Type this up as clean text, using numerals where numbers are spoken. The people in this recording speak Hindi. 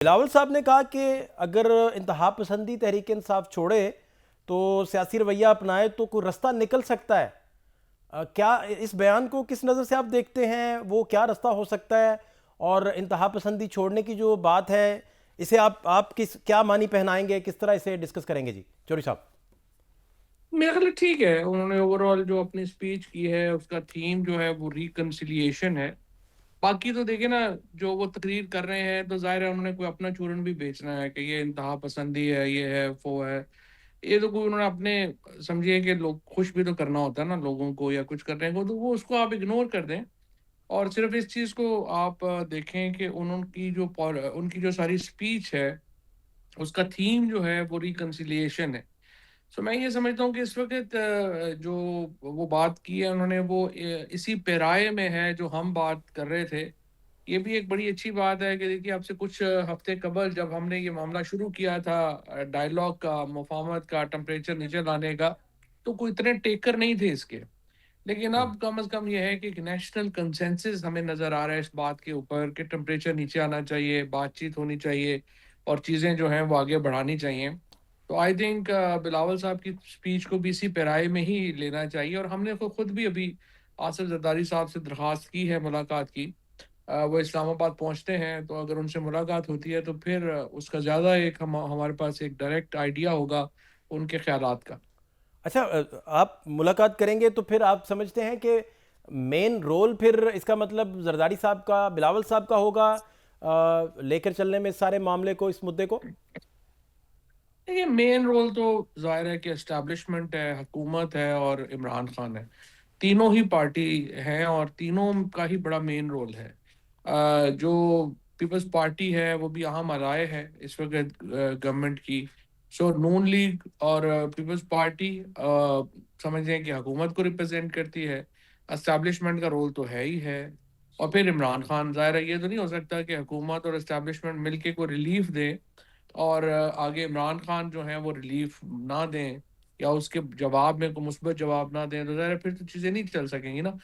बिलावल साहब ने कहा कि अगर इंतहा पसंदी तहरीक इंसाफ छोड़े तो सियासी रवैया अपनाए तो कोई रास्ता निकल सकता है। क्या इस बयान को किस नज़र से आप देखते हैं, वो क्या रास्ता हो सकता है? और इंतहा पसंदी छोड़ने की जो बात है, इसे आप किस क्या मानी पहनाएंगे, किस तरह इसे डिस्कस करेंगे जी चौधरी साहब? मेरा ख्याल है ठीक है। उन्होंने ओवरऑल जो अपनी स्पीच की है उसका थीम जो है वो रिकन्सिलिएशन है। बाकी तो देखिए ना, जो वो तकरीर कर रहे हैं तो जाहिर है उन्होंने कोई अपना चूरन भी बेचना है कि ये इंतहा पसंदी है, ये है वो है। ये तो कोई उन्होंने अपने समझिए कि लोग खुश भी तो करना होता है ना लोगों को, या कुछ करने को, तो वो उसको आप इग्नोर कर दें और सिर्फ इस चीज़ को आप देखें कि उनकी जो सारी स्पीच है उसका थीम जो है वो रिकन्सिलिएशन है। सो मैं ये समझता हूँ कि इस वक़्त जो वो बात की है उन्होंने, वो इसी पेराए में है जो हम बात कर रहे थे। ये भी एक बड़ी अच्छी बात है कि देखिए, आपसे कुछ हफ़्ते कबल जब हमने ये मामला शुरू किया था डायलॉग का, मुफ़ाहमत का, टेम्परेचर नीचे लाने का, तो कोई इतने टेकर नहीं थे इसके। लेकिन अब कम से कम ये है कि एक नेशनल कंसेंसस हमें नज़र आ रहा है इस बात के ऊपर कि टेम्परेचर नीचे आना चाहिए, बातचीत होनी चाहिए और चीज़ें जो हैं वो आगे बढ़ानी चाहिए। तो आई थिंक बिलावल साहब की स्पीच को भी इसी पैराए में ही लेना चाहिए, और हमने खुद भी अभी आसिफ जरदारी साहब से दरख्वास्त की है मुलाकात की। वो इस्लामाबाद पहुँचते हैं तो अगर उनसे मुलाकात होती है तो फिर उसका ज़्यादा एक हमारे पास एक डायरेक्ट आइडिया होगा उनके ख़्यालात का। अच्छा, आप मुलाकात करेंगे तो फिर आप समझते हैं कि मेन रोल फिर इसका मतलब जरदारी साहब का, बिलावल साहब का होगा लेकर चलने में इस सारे मामले को, इस मुद्दे को? देखिए, मेन रोल तो ज़ाहिर है कि एस्टेब्लिशमेंट है, हुकूमत है और इमरान खान है। तीनों ही पार्टी हैं और तीनों का ही बड़ा मेन रोल है। जो पीपल्स पार्टी है वो भी अहम राय है इस वक़्त गवर्नमेंट की। सो नून लीग और पीपल्स पार्टी समझें कि हुकूमत को रिप्रेज़ेंट करती है। एस्टेब्लिशमेंट का रोल तो है ही है। और फिर इमरान खान, ज़ाहिर है ये तो नहीं हो सकता कि हुकूमत और एस्टेब्लिशमेंट मिलके कोई रिलीफ़ दें और आगे इमरान खान जो हैं वो रिलीफ ना दें या उसके जवाब में कोई मुस्बत जवाब ना दें, तो ज़ाहिर है फिर तो चीज़ें नहीं चल सकेंगी ना।